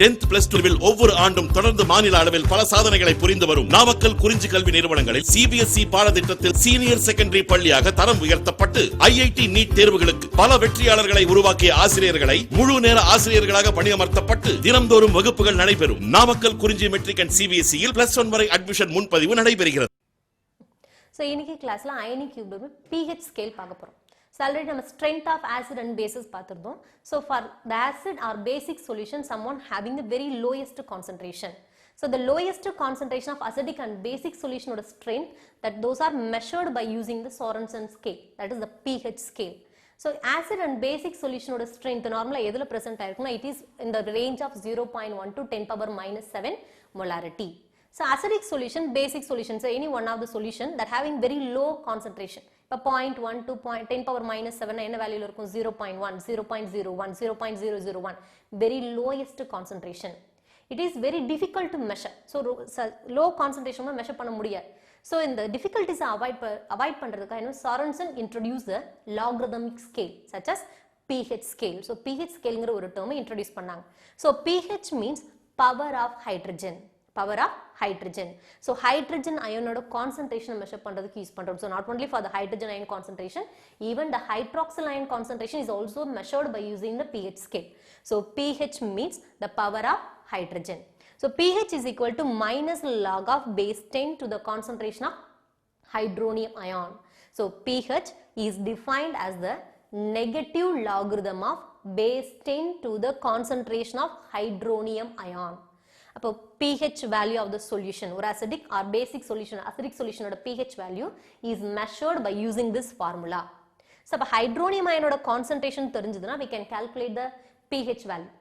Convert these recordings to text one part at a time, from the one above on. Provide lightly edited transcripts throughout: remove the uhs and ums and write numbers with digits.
10th plus 2 ஒவ்வொரு ஆண்டும் தொடர்ந்து மாநில அளவில் பல சாதனைகளை புரிந்து வரும் நாமக்கல் குறிஞ்சி கல்வி நிறுவனங்களில் சிபிஎஸ்இ பாடத்திட்டத்தில் சீனியர் செகண்டரி பள்ளியாக தரம் உயர்த்தப்பட்டு ஐஐடி நீட் தேர்வுகளுக்கு பல வெற்றியாளர்களை உருவாக்கிய ஆசிரியர்களை முழு நேர ஆசிரியர்களாக பணியமர்த்தப்பட்டு தினம்தோறும் வகுப்புகள் நடைபெறும். நாமக்கல் குறிஞ்சி மெட்ரிக் அண்ட் சிபிஎஸ்இயில் +1 வரை அட்மிஷன் முன்பதிவு நடைபெறுகிறது. இன்னைக்கு கிளாஸ்ல அயனிக் கியூப் pH ஸ்கேல் பார்க்க போறோம். So already நம்ம strength of acid and bases பார்த்திருந்தோம். So for the acid or basic solution, someone having the very lowest concentration. So the lowest concentration of acidic and basic solution or strength, that those are measured by using the Sorensen scale, that is the pH scale. So acid and basic solution or strength normally எதுல present ஆயிருக்கும்னா it is in the range of 0.1 to 10⁻⁷ molarity. So acidic solution, basic solution, so any one of the solution that having very low concentration. இப்போ 0.1 to 10⁻⁷ என்ன வேல்யூல இருக்கும்? 0.1, 0.01, 0.001, very lowest concentration. It is very difficult to measure. So low concentration measure பண்ண முடியாது. So in the difficulties avoid பண்றதுக்காக Sorensen introduced the logarithmic scale such as pH scale. So pH scaleங்கிற ஒரு term introduce பண்ணாங்க. So pH means power of hydrogen. Power of hydrogen. So hydrogen ion concentration measure பண்றதுக்கு use பண்றோம். So not only for the hydrogen ion concentration, even the hydroxyl ion concentration is also measured by using the pH scale. So pH means the power of hydrogen. So pH is equal to minus log of base 10 to the concentration of hydronium ion. So pH is defined as the negative logarithm of base 10 to the concentration of hydronium ion. அப்போ pH value of the solution or acidic or basic solution, acidic solution oda pH value is measured by using this formula. So அப்ப hydronium ion oda concentration தெரிஞ்சதுனா we can calculate the pH value.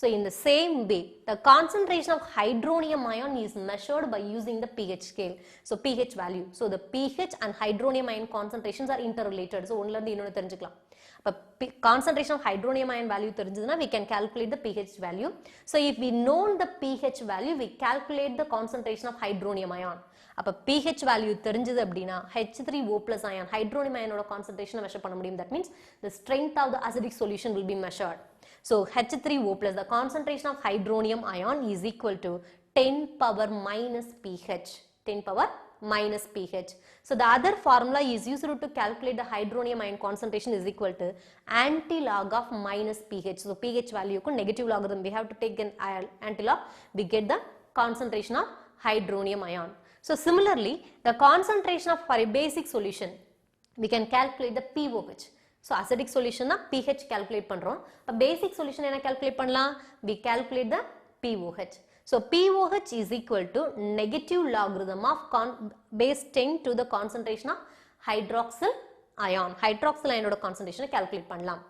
So in the same way, the concentration of hydronium ion is measured by using the pH scale. So pH value. So the pH and hydronium ion concentrations are interrelated. So ஒண்ணுல இருந்து இன்னொன்னு தெரிஞ்சுக்கலாம். Concentration of hydronium ion value தெரிஞ்சதுனா we can calculate the pH value. So if we know the pH value, we calculate the concentration of hydronium ion. அப்ப pH value தெரிஞ்சது அப்படினா H3O+ ion hydronium ion ஓட concentration measure பண்ண முடியும். That means the strength of the acidic solution will be measured. So H3O+, the concentration of hydronium ion is equal to 10⁻⁻ pH. 10⁻⁻ pH. So the other formula is used to calculate the hydronium ion concentration is equal to antilog of minus pH. So pH value ku negative logarithm, we have to take an antilog, we get the concentration of hydronium ion. So similarly, the concentration of for a basic solution, we can calculate the pOH. So acidic solution na pH calculate பண்றோம். Basic solution என்ன calculate பண்ணலாம்? We calculate the pOH. So pOH is equal to negative logarithm of base 10 to the concentration of hydroxyl ion. Hydroxyl ion oda concentration calculate பண்ணலாம்.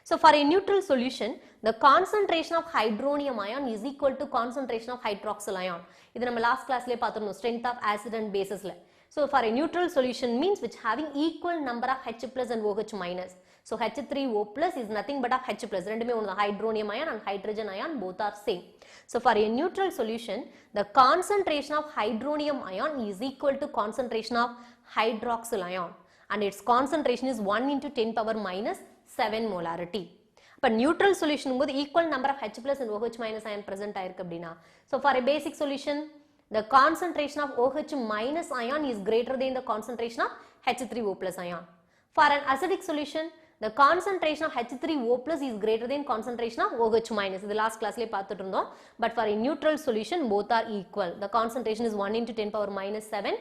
So for a neutral solution, the concentration of hydronium ion is equal to concentration of hydroxyl ion. இது நம்ம last classலயே பார்த்திருந்தோம், strength of acid and basesல. So for a neutral solution means which having equal number of H+ and OH-. So H3O+ is nothing but of H+. ரெண்டுமே ஒன்று தான், hydronium ion and hydrogen ion both are same. So for a neutral solution, the concentration of hydronium ion is equal to concentration of hydroxyl ion and its concentration is 1 into 10⁻⁷ molarity. But neutral solution போது equal number of H+ and OH- ion present ஆயிருக்கு அப்படினா. So for a basic solution, the concentration of OH- ion is greater than the concentration of H3O+ ion. For an acidic solution, the concentration of H3O+ is greater than concentration of OH-. இது last classலயே பார்த்துட்டு இருந்தோம். But for a neutral solution, both are equal. The concentration is 1 into 10⁻⁷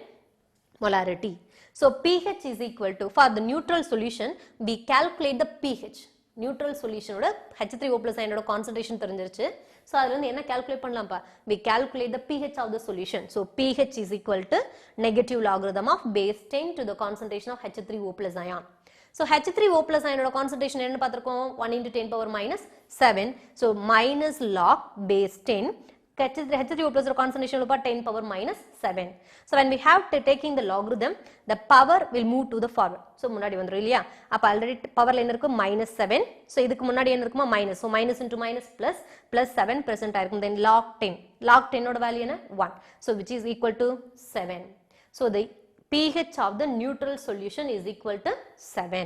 molarity. So pH is equal to, for the neutral solution, we calculate the pH. Neutral solution oda H3O+ ion oda concentration தெரிஞ்சிருச்சு. So அதுல இருந்து என்ன calculate பண்ணலாம்ப்பா? We calculate the pH of the solution. So pH is equal to negative logarithm of base 10 to the concentration of H3O+ ion. So H3O+ ion oda concentration என்ன பார்த்திருக்கோம்? 1 into 10⁻⁷. So minus log base 10. H3O+ concentration will be 10⁻⁷. So when we have to taking the logarithm, the power will move to the forward. So முன்னாடி வந்துரும் இல்லையா? அப்ப already powerல என்ன இருக்கும்? -7. So இதுக்கு முன்னாடி என்ன இருக்குமா? minus. So minus into minus plus 7 present ஆயிருக்கும். Then log 10. Log 10 ஓட value என்ன? 1. So which is equal to 7. So the pH of the neutral solution is equal to 7.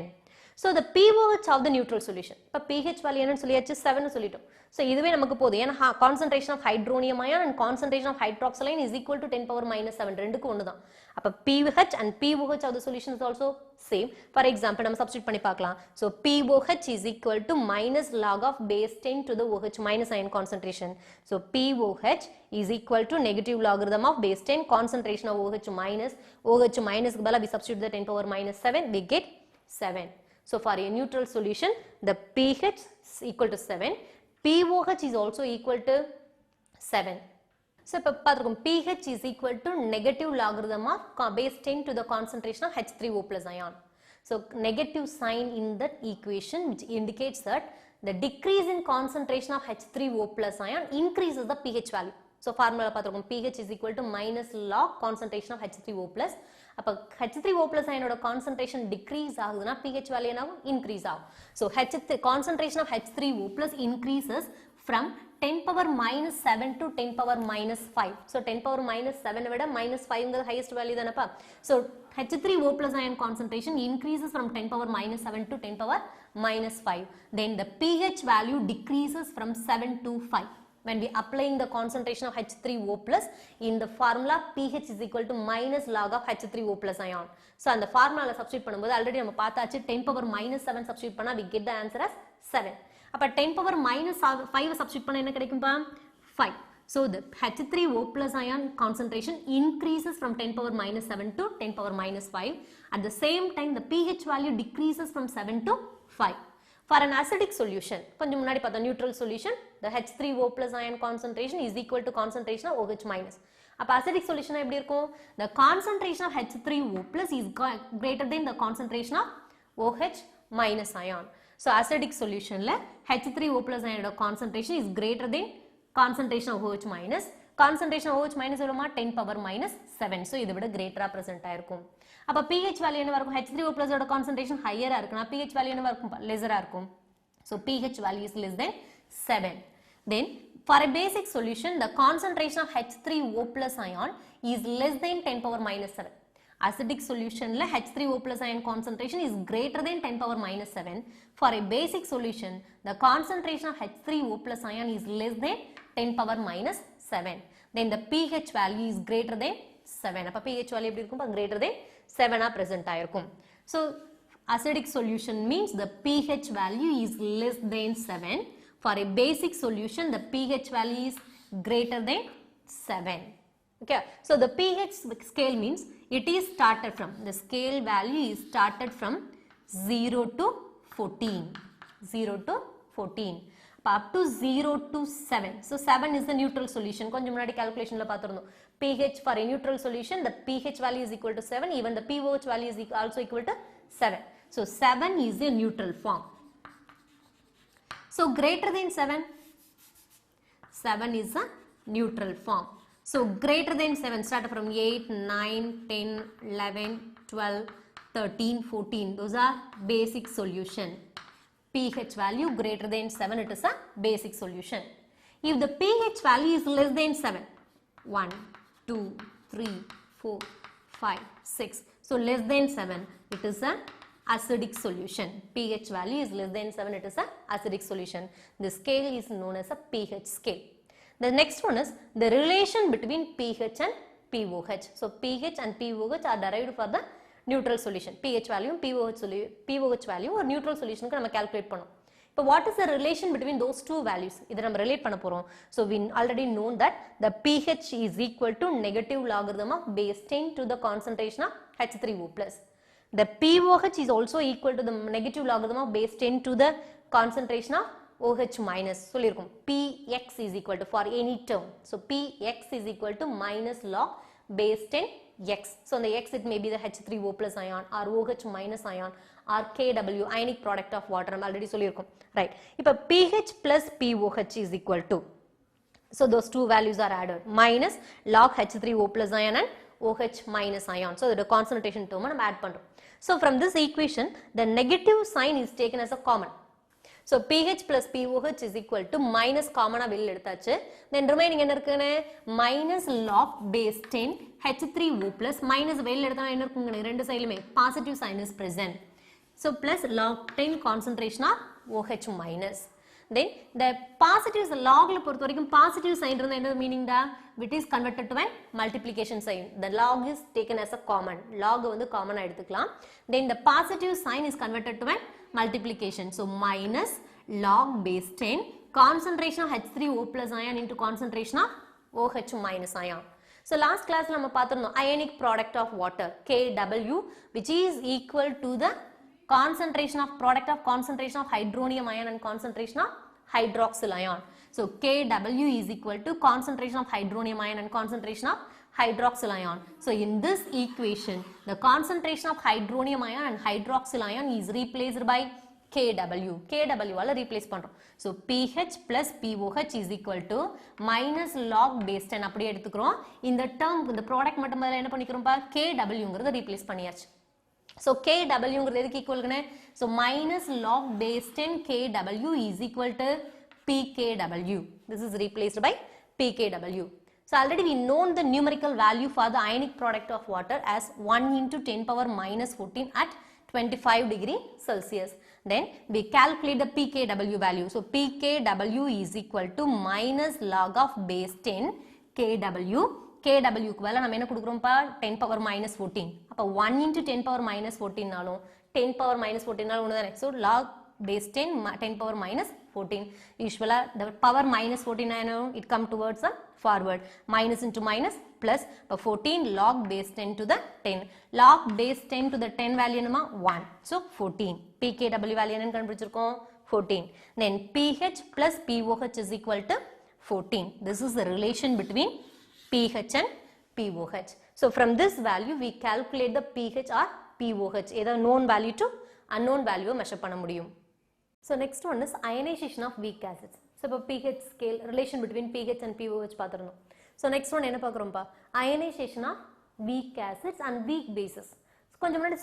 So the pOH of the neutral solution. இப்போ pH value என்னன்னு சொல்லியாச்சு 7 சொல்லிட்டோம். So இதுவே நமக்கு போதும். ஏன்னா concentration of hydronium ion and concentration of hydroxyl ion is equal to 10 power minus 7. ரெண்டுக்கு ஒண்ணுதான். அப்ப pH and pOH of the solution is also same. For example, நம்ம substitute பண்ணி பார்க்கலாம். So pOH is equal to minus log of base 10 to the OH minus ion concentration. So pOH is equal to negative logarithm of base 10 concentration of OH minus. OH minus க்கு பதிலா we substitute the 10 power minus 7. We get 7. So for a neutral solution, the pH is equal to 7. pOH is also equal to 7. So pH is equal to negative logarithm of base 10 to the concentration of H3O plus ion. So negative sign in that equation which indicates that the decrease in concentration of H3O plus ion increases the pH value. So formula pH is equal to minus log concentration of H3O plus. அப்ப H3O plus ion concentration decrease ஆகுதுனா pH value என்னாகும் increase ஆகும். So concentration of H3O plus increases from 10 power minus 7 to 10 power minus 5. So 10 power minus 7 விட minus 5 ங்கிறது highest value தானப்பா. So H3O plus ion concentration increases from 10 power minus 7 to 10 power minus 5. Then the pH value decreases from 7 to 5. When we applying the concentration of H3O plus in the formula pH is equal to minus log of H3O plus ion. So அந்த formula substitute பண்ணும்போது already நம்ம பார்த்தாச்சு 10 power minus 7 substitute பண்ணா we get the answer as 7. அப்ப 10 power minus 5 substitute பண்ணா என்ன கிடைக்கும்பா 5. So the H3O plus ion concentration increases from 10 power minus 7 to 10 power minus 5. At the same time the pH value decreases from 7 to 5. For an acidic solution, கொஞ்சம் முன்னாடி பார்த்த neutral solution, the H3O plus ion concentration is equal to concentration of OH minus. அப்ப acidic solution எப்படி இருக்கும்? The concentration of H3O plus is greater than the concentration of OH minus ion. So acidic solution ல H3O plus ion concentration is greater than concentration of OH minus. Concentration of OH minus எவ்வளவுமா 10 power minus 7. So இதை விட greater present ஆயிருக்கும். அப்ப pH value என்னவா இருக்கும்? H3O plus ஓட concentration higher இருக்குனா pH value என்னவா இருக்கும்? Lesser இருக்கும். So pH value is less than 7. Then for a basic solution, the concentration of H3O plus ion is less than 10 power minus 7. Acidic solution la H3O plus ion concentration is greater than 10 power minus 7. For a basic solution, the concentration of H3O plus ion is less than 10 power minus 7. Then the pH value is greater than 7. அப்ப pH value எப்படி இருக்கும்? Greater than 7 present ஆயிருக்கும். So acidic solution means the pH value is less than 7. For a basic solution, the pH value is greater than 7. Okay. So the pH scale means it is started from, the scale value is started from 0 to 14. 0 to 14. Up to 0 to 7. So 7 is the neutral solution. கொஞ்சம் முன்னாடி calculation ல பார்த்திருந்தோம். pH for a neutral solution, the pH value is equal to 7. Even the pOH value is also equal to 7. So 7 is a neutral form. So greater than 7. 7 is a neutral form. So greater than 7 start from 8, 9, 10, 11, 12, 13, 14. Those are basic solution. pH value greater than 7, it is a basic solution. If the pH value is less than 7, 1, 2, 3, 4, 5, 6. So less than 7, it is a acidic solution. pH value is less than 7, it is a acidic solution. The scale is known as a pH scale. The next one is the relation between pH and pOH. So pH and pOH are derived for the neutral solution. pH value pOH value or neutral solution க்கு நம்ம calculate பண்ணோம். இப்போ what is the relation between those two values? இதை நம்ம relate பண்ண போறோம். So we already known that the pH is equal to negative logarithm of base 10 to the concentration of H3O plus. The pOH is also equal to the negative logarithm of base 10 to the concentration of OH minus. சொல்லிருக்கும். Px is equal to for any term. So Px is equal to minus log base 10 x. So the x it may be the H3O plus ion or OH minus ion or Kw ionic product of water. நம்ம already சொல்லிருக்கும். Right. இப்போ pH plus pOH is equal to. So those two values are added. Minus log H3O plus ion and OH minus ion. So the concentration term நம்ம add பண்றோம். So from this equation, the negative sign is taken as a common. So pH plus pOH is equal to minus common வெளியில எடுத்தாச்சு. Then remaining என்ன இருக்குன்னு minus log base 10 H3O plus minus வெளியில எடுத்தா என்ன இருக்குங்க ரெண்டு சைடுலயுமே positive sign is present. So plus log 10 concentration of OH minus. Then the positives log la பொறுத்த வரைக்கும் positive sign இருந்தா என்ன meaning da, it is converted to an multiplication sign. The log is taken as a common. Log வந்து common ஆ எடுத்துக்கலாம். Then the positive sign is converted to an multiplication. So minus log base 10 concentration of H3O plus ion into concentration of OH minus ion. So last class நம்ம பார்த்திருந்தோம் ionic product of water Kw which is equal to the concentration of product of concentration of hydronium ion and concentration of hydroxyl ion. So Kw is equal to concentration of hydronium ion and concentration of hydroxyl ion. So in this equation the concentration of hydronium ion and hydroxyl ion is replaced by Kw. Kw வால replace பண்றோம். So pH plus POH is equal to minus log base 10 அப்படியே எடுத்துக்கிறோம். இந்த term இந்த product மட்டும் பதிலா என்ன பண்ணிக்கிறோம்ப்பா Kw replace பண்ணியாச்சு. So Kw எதுக்கு ஈக்குவல்னு, so minus log base 10 Kw is equal to pKw. This is replaced by pKw. So already we known the numerical value for the ionic product of water as 1 into 10 power minus 14 at 25 degree Celsius. Then we calculate the pKw value. So pKw is equal to minus log of base 10 Kw. Kw க்கு வேலை நம்ம என்ன கொடுக்குறோம்ப்பா 10 power minus 14. அப்போ 1 into 10 power minus 14 நாலும் 10 power minus 14 நாலும் ஒன்று தானே. So log base 10 power minus 14. Usually the power minus 14 it come towards the forward. Minus into minus plus. இப்போ 14 log base 10 to the 10. Log base 10 to the 10 value என்னமா 1. So 14. pKw value என்னன்னு கண்டுபிடிச்சிருக்கோம் 14. Then pH plus POH is equal to 14. This is the relation between pH and POH. So from this value we calculate the pH or POH, either known value to unknown value measure பண்ண முடியும். So next one is ionization of weak acids. So இப்போ pH scale relation between pH and POH பார்த்திருந்தோம். So next one என்ன பார்க்குறோம்ப்பா ionization of weak acids and weak bases. கொஞ்சம் முன்னாடி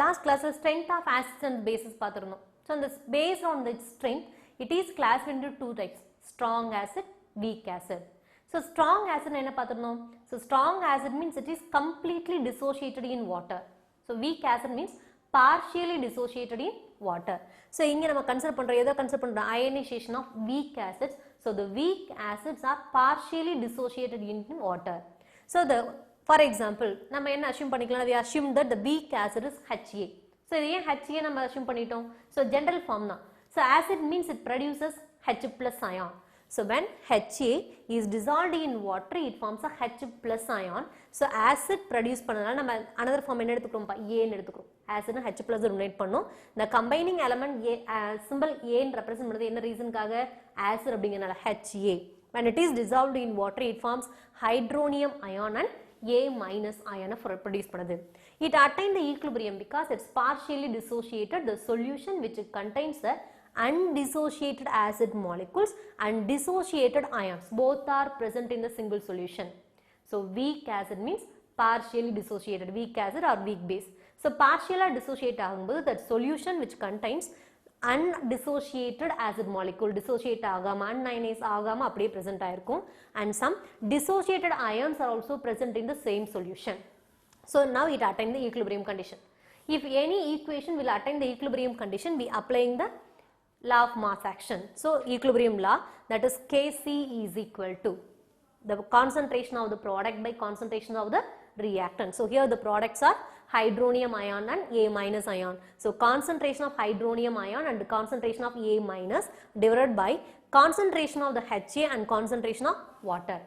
last class strength of acids and bases பார்த்திருந்தோம். So this based on the strength it is classified into two types, strong acid, weak acid. So strong acid என்ன பார்த்திருந்தோம். So strong acid means it is completely dissociated in water. So weak acid means partially dissociated in water. So இங்க நம்ம consider பண்றோம் எதை consider பண்றோம் ionization of weak acids. So the weak acids are partially dissociated in water. So the for example நம்ம என்ன assume பண்ணிக்கலாம், we assume that the weak acid is HA. So இது ஏன் HA நம்ம assume பண்ணிட்டோம். So general form தான். So acid means it produces H plus ion. So when HA is dissolved in water it forms a H plus ion. So acid produce பண்ணனால நம்ம another form என்ன எடுத்துக்கிறோம்ப்பா A ன்னு எடுத்துக்கிறோம். acid H plus donate பண்ணும். The combining element symbol A ன்னு represent பண்ணுது என்ன ரீசனுக்காக acid அப்படிங்கறனால HA. When it is dissolved in water it forms hydronium ion and A minus ion produce பண்ணுது. It attained the equilibrium because it's partially dissociated the solution which contains the undissociated acid molecules and dissociated ions both are present in the single solution. So weak acid means partially dissociated, weak acid or weak base. So partially dissociate ஆகும்போது that solution which contains undissociated acid molecule dissociate ஆகாம unionized ஆகாம அப்படியே present ஆயிருக்கும் and some dissociated ions are also present in the same solution. So now it attained the equilibrium condition. If any equation will attain the equilibrium condition we applying the law of mass action. So equilibrium law, that is Kc is equal to the concentration of the product by concentration of the reactant. So here the products are hydronium ion and A minus ion. So concentration of hydronium ion and concentration of A minus divided by concentration of the HA and concentration of water.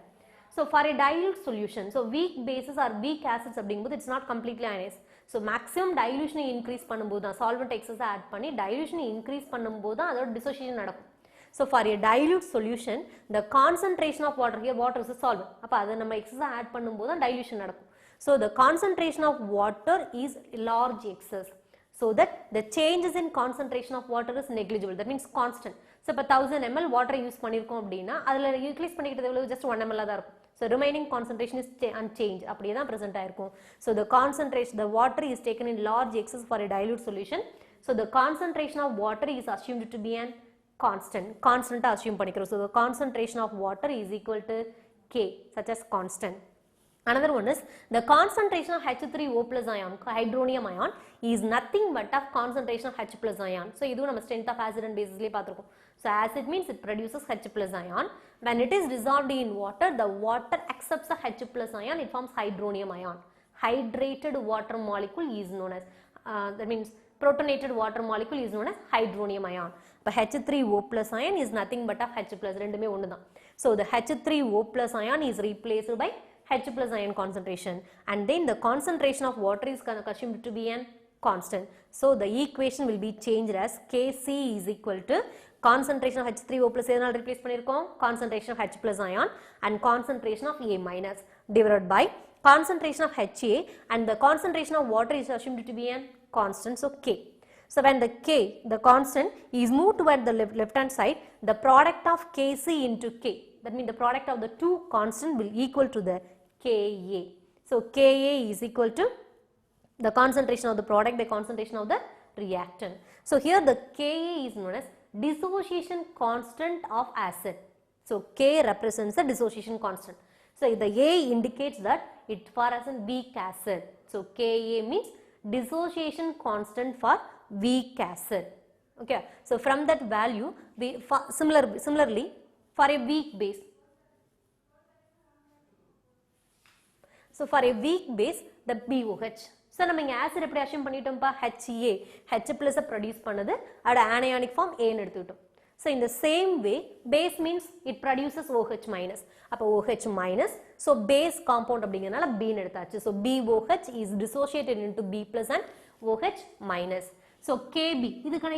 So for a dilute solution, so weak bases or weak acids அப்படிங்கும்போது it's not completely ionized. So maximum dilution increase பண்ணும்போது தான் solvent excess add பண்ணி dilution increase பண்ணும்போது தான் அதோட dissociation நடக்கும். So for a dilute solution, the concentration of water, here water is a solvent. அப்ப அதை நம்ம excess add பண்ணும்போது தான் dilution நடக்கும். So the concentration of water is large excess. So that the changes in concentration of water is negligible. That means constant. So இப்போ 1000 ml water use பண்ணிருக்கோம் அப்படின்னா அதில் utilize பண்ணிக்கிட்டது எவ்வளவு just 1 ml தான் இருக்கும். So remaining concentration is unchanged. அப்படியே தான் present ஆயிருக்கும். So the concentration, the water is taken in large excess for a dilute solution. So the concentration of water is assumed to be an constant. Constant assume பண்ணிக்கிறோம். So the concentration of water is equal to K, such as constant. Another one is the concentration of H3O plus ion, hydronium ion, is nothing but of concentration of H plus ion. So, this is strength of acid and basis. So, acid means it produces H plus ion. When it is dissolved in water, the water accepts the H plus ion, it forms hydronium ion. Hydrated water molecule is known as, that means protonated water molecule is known as hydronium ion. But H3O plus ion is nothing but of H plus. So, the H3O plus ion is replaced by H plus ion concentration, and then the concentration of water is assumed to be an constant. So, the equation will be changed as Kc is equal to concentration of H3O plus எதனால் replace பண்ணிருக்கோம் concentration of H plus ion and concentration of A minus divided by concentration of HA, and the concentration of water is assumed to be an constant, so K. So, when the K, the constant, is moved toward the left hand side, the product of Kc into K, that means the product of the two constant will equal to the Ka. So, Ka is equal to the concentration of the product by concentration of the reactant. So, here the Ka is known as dissociation constant of acid. So, K represents the dissociation constant. So, the A indicates that it for as in weak acid. So, Ka means dissociation constant for weak acid. Okay. So, from that value, we similarly for a weak base. So, for a weak base, the BOH. So, நம்ம இங்க acid எப்படி assume பண்ணிட்டோம்பா HA, H plus produce பண்ணது அட anionic form A ன்னு எடுத்துக்கிட்டோம். So, in the same way, base means it produces OH minus. அப்ப OH minus, so base compound அப்படிங்கறனால B ன்னு எடுத்தாச்சு. So, BOH is dissociated into B plus and OH minus. So, Kb, இதுக்கான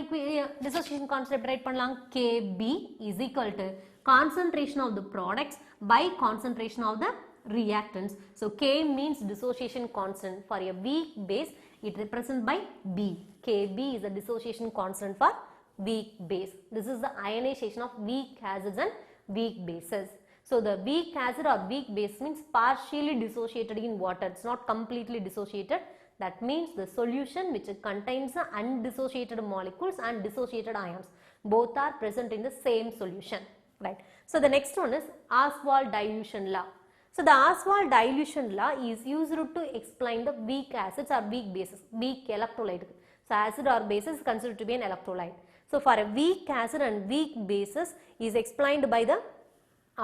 dissociation concept write பண்ணலாம். Kb is equal to concentration of the products by concentration of the reactants. So, K means dissociation constant. For a weak base, it represents by B. Kb is a dissociation constant for weak base. This is the ionization of weak acids and weak bases. So, the weak acid or weak base means partially dissociated in water. It's not completely dissociated. That means the solution which contains the undissociated molecules and dissociated ions. Both are present in the same solution. Right. So, the next one is Ostwald dilution law. So, the Ostwald dilution law is used to explain the weak acids or weak bases, weak electrolyte. So, acid or base is considered to be an electrolyte. So, for a weak acid and weak bases is explained by the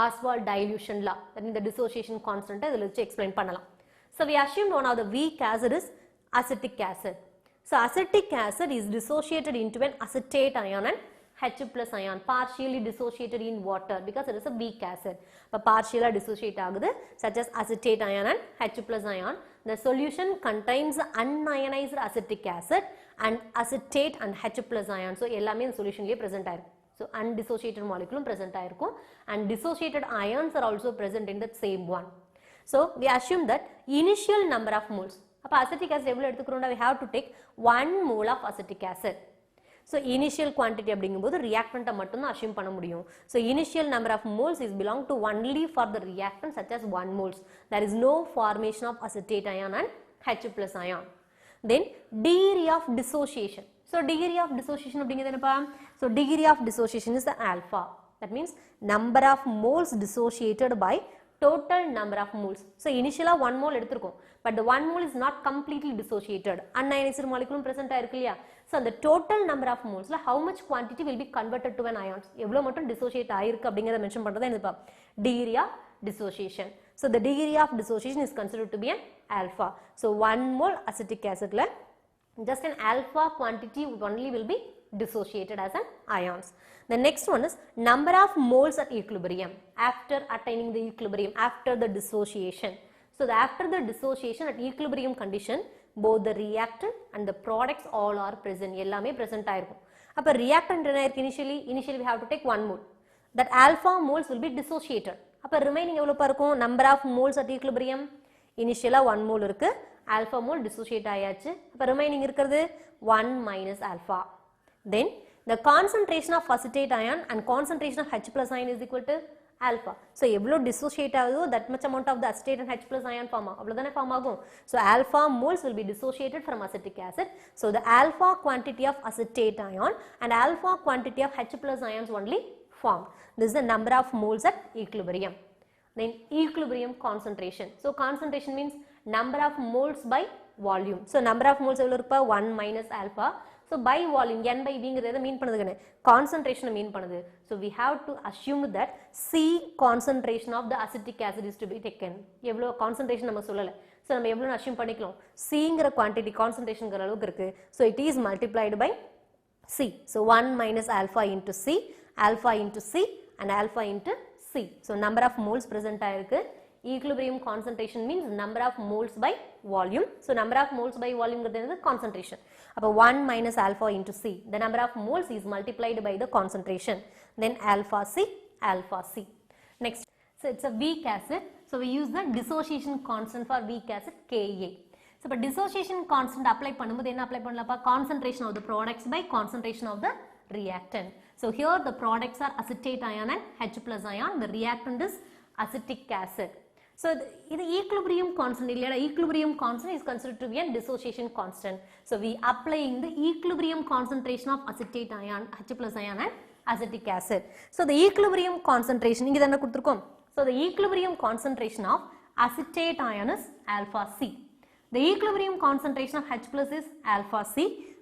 Ostwald dilution law. That means the dissociation constant is explained பண்ணலாம். So, we assumed one of the weak acid is acetic acid. So, acetic acid is dissociated into an acetate ion and H plus ion, partially dissociated in water because it is a weak acid. But partially dissociate ஆகுது such as acetate ion and H plus ion. The solution contains unionized acetic acid and acetate and H plus ion. So, எல்லாமே இந்த solutionலயே present ஆயிருக்கும். So, undissociated molecule present ஆயிருக்கும் and dissociated ions are also present in that same one. So, we assume that initial number of moles. அப்ப acetic acid எவ்வளவு எடுத்துக்கிறோம்னா we have to take 1 mole of acetic acid. So, initial quantity அப்படிங்கும்போது reactant மட்டும் தான் assume பண்ண முடியும். So, initial number of moles is belong to only for the reactant such as 1 moles. There is no formation of acetate ion and H plus ion. Then, degree of dissociation. So, degree of dissociation அப்படிங்கிறது என்னப்பா? So, degree of dissociation is the alpha. That means, number of moles dissociated by total number of moles. So, initially 1 mole எடுத்திருக்கோம். But the 1 mole is not completely dissociated. Unionized molecule present ஆயிருக்கு இல்லையா? So, the total number of moles, how much quantity will be converted to an ions? எவ்வளோ மட்டும் dissociate ஆயிருக்கு அப்படிங்கிறத mention பண்ணுறதா என்னப்பா? Degree of dissociation. So, the degree of dissociation is considered to be an alpha. So, 1 mole acetic acid la just an alpha quantity only will be dissociated as an ions. The next one is number of moles at equilibrium after attaining the equilibrium after the dissociation. So, after the dissociation at equilibrium condition, both the reactant and the products all are present. எல்லாமே present ஆயிருக்கும். அப்ப reactant என்ன இருக்கு initially we have to take 1 mole. That alpha moles will be dissociated. அப்ப remaining எவ்வளவு இருக்கும்? Number of moles at equilibrium. Initially 1 mole இருக்கு. Alpha mole dissociate ஆயாச்சு. அப்ப remaining இருக்கிறது 1 minus alpha. Then the concentration of acetate ion and concentration of H plus ion is equal to alpha. So, எவ்வளோ dissociate ஆகுதோ that much amount of the acetate and H plus ion form ஆகும். அவ்வளோதானே form ஆகும். So, alpha moles will be dissociated from acetic acid. So, the alpha quantity of acetate ion and alpha quantity of H plus ions only formed. This is the number of moles at equilibrium. then equilibrium concentration. So concentration means number of moles by volume. So number of moles எவ்வளவு இருப்பா 1 minus alpha. So by volume n by v ங்கிறது மீன் பண்ணுதுங்க concentration மீன் பண்ணுது. So we have to assume that C concentration of the acetic acid is to be taken. எவ்வளவு concentration நம்ம சொல்லல. So நம்ம எவ்வளவு assume பண்ணிக்கலாம் C ங்கிற quantity concentration ங்கிற அளவுக்கு இருக்கு. So it is multiplied by C. So 1 minus alpha into C, alpha into C and alpha into C. So number of moles present ஆயிருக்கு. Equilibrium concentration means number of moles by volume. So number of moles by volume ங்கிறது concentration. அப்ப 1 minus alpha into C. The number of moles is multiplied by the concentration. Then alpha C, alpha C. Next, so it's a weak acid. So we use the dissociation constant for weak acid Ka. So but dissociation constant apply பண்ணும்போது என்ன apply பண்ணலாம்ப்பா concentration of the products by concentration of the reactant. So here the products are acetate ion and H plus ion. The reactant is acetic acid. So the equilibrium constant equilibrium constant is considered to be a dissociation constant. So we applying the equilibrium concentration of acetate ion, H plus ion and acetic acid. So the equilibrium concentration இங்க என்ன கொடுத்திருக்கோம். So the equilibrium concentration of acetate ion is alpha C. The equilibrium concentration of H plus is alpha C.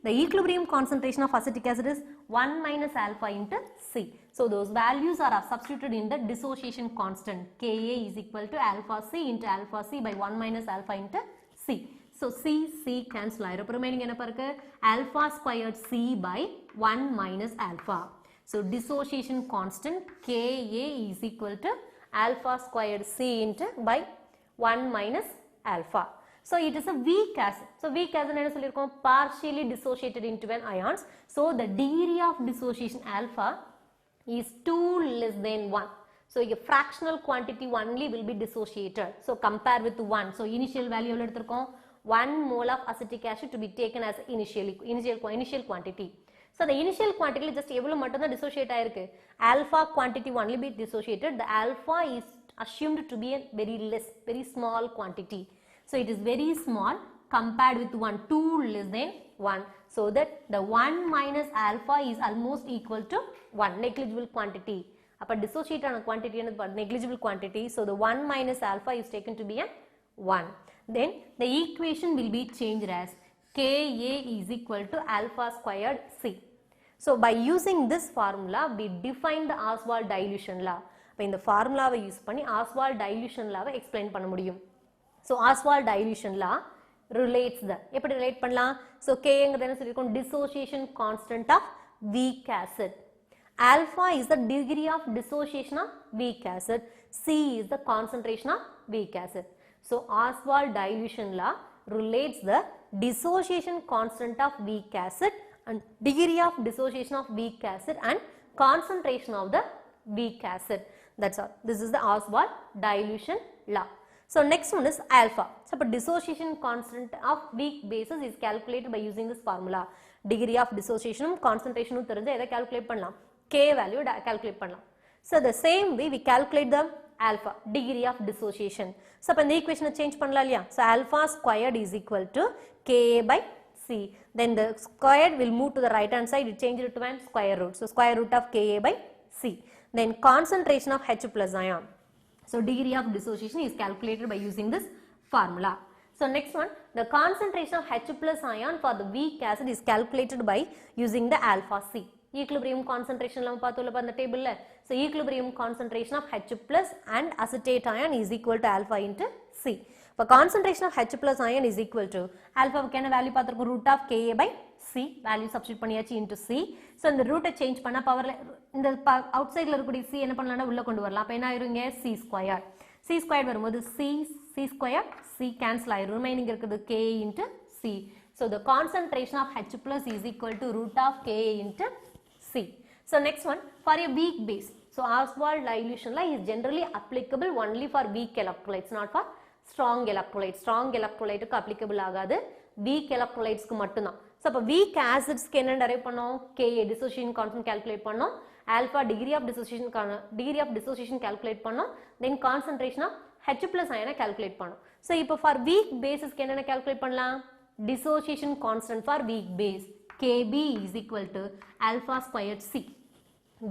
The equilibrium concentration of acetic acid is 1 minus alpha into C. So those values are substituted in the dissociation constant. Ka is equal to alpha C into alpha C by 1 minus alpha into C. So C cancel ஆயிரும். Remaining என்ன பாருக்கு alpha squared C by 1 minus alpha. So dissociation constant Ka is equal to alpha squared C into by 1 minus alpha. So it is a weak acid. So weak acid என்ன சொல்லிருக்கோம் partially dissociated into an ions. So the degree of dissociation alpha is 2 less than 1. So a fractional quantity only will be dissociated. So compare with 1. So initial value எவ்வளவு எடுத்திருக்கோம் 1 mole of acetic acid to be taken as initial quantity. So the initial quantity just எவ்வளவு மட்டும் தான் dissociate ஆயிருக்கு alpha quantity only be dissociated. The alpha is assumed to be a very small quantity. So it is very small compared with 1, 2 less than 1. So that the 1 minus alpha is almost equal to 1, negligible quantity. Appa dissociate on a quantity and negligible quantity. So the 1 minus alpha is taken to be a 1. Then the equation will be changed as Ka is equal to alpha squared C. So by using this formula, we define the Ostwald dilution law. அப்ப இந்த ஃபார்முலாவை use பண்ணி Ostwald dilution law-வை explain பண்ண முடியும். So Ostwald dilution law relates the எப்படி relate பண்ணலாம் so K ங்கிறது என்ன சொல்லிருக்கோம் dissociation constant of weak acid. Alpha is the degree of dissociation of weak acid. C is the concentration of weak acid. So Ostwald dilution law relates the dissociation constant of weak acid and degree of dissociation of weak acid and concentration of the weak acid. That's all. This is the Ostwald dilution law. So next one is alpha. So dissociation constant of weak bases is calculated by using this formula. Degree of dissociation concentration தெரிஞ்சா எதை calculate பண்ணலாம் K value calculate பண்ணலாம். So the same way we calculate the alpha degree of dissociation. So அப்ப இந்த equation change பண்ணலாம் இல்லையா so alpha squared is equal to Ka by C. Then the squared will move to the right hand side, it changes it to one square root. So square root of Ka by C. Then concentration of H plus ion. So degree of dissociation is calculated by using this formula. So next one, the concentration of H plus ion for the weak acid is calculated by using the alpha C. Equilibrium concentration நம்ம பார்த்தோம்ல அந்த டேபிள்ல. So equilibrium concentration of H plus and acetate ion is equal to alpha into C. For concentration of H plus ion is equal to alpha க்கு என்ன value பார்த்திருக்கோம் root of Ka by C value substitute பண்ணியாச்சு into C. So இந்த ரூட்டை change பண்ணா பவர்ல இந்த out சைடுல இருக்கக்கூடிய C என்ன பண்ணலாம்னா உள்ள கொண்டு வரலாம். அப்ப என்ன ஆயிருங்க C ஸ்கொயர். C ஸ்கொயர் வரும்போது C ஸ்கொயர் C கேன்சல் ஆயிரும். ரிமைனிங் இருக்குது K into C. So the concentration of H plus is equal to root of Ka into C. So next one for a weak base. So Ostwald dilution law is generally applicable only for weak electrolytes, not for strong electrolytes. Strong electrolyte க்கு applicable ஆகாது. Weak electrolytes க்கு மட்டும் தான். So அப்ப weak acids க்கு என்ன derive பண்ணோம் Ka dissociation constant calculate பண்ணோம். Alpha degree of dissociation calculate பண்ணோம். Then concentration of H plus ion calculate பண்ணோம். So இப்போ for weak bases க்கு என்ன calculate பண்ணலாம் dissociation constant for weak base Kb is equal to alpha squared C.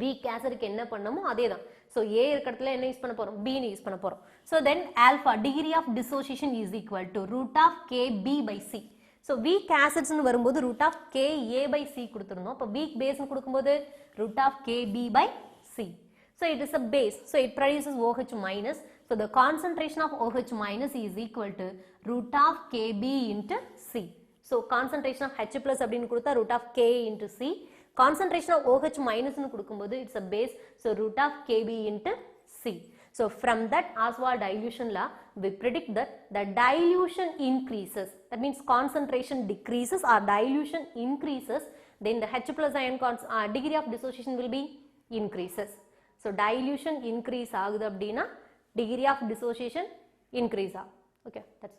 Weak acid க்கு என்ன பண்ணோமோ அதேதான். So A இருக்கிறதுல என்ன யூஸ் பண்ண போறோம்? B னு யூஸ் பண்ண போறோம். So then alpha degree of dissociation is equal to root of Kb by C. So weak acids னு வரும்போது root of Ka by C கொடுத்திருந்தோம். அப்ப weak base னு கொடுக்கும்போது root of Kb by C. So it is a base. So it produces OH minus. So the concentration of OH minus is equal to root of Kb into C. So concentration of H plus அப்படின்னு கொடுத்தா root of K into C. Concentration of OH minus னு கொடுக்கும்போது it's a base. So root of Kb into C. So from that Oswald dilution law, we predict that the dilution increases. That means concentration decreases or dilution increases. Then the H plus ion degree of dissociation will be increases. So dilution increase ஆகுது அப்படின்னா degree of dissociation increase ஆகும். Okay, that's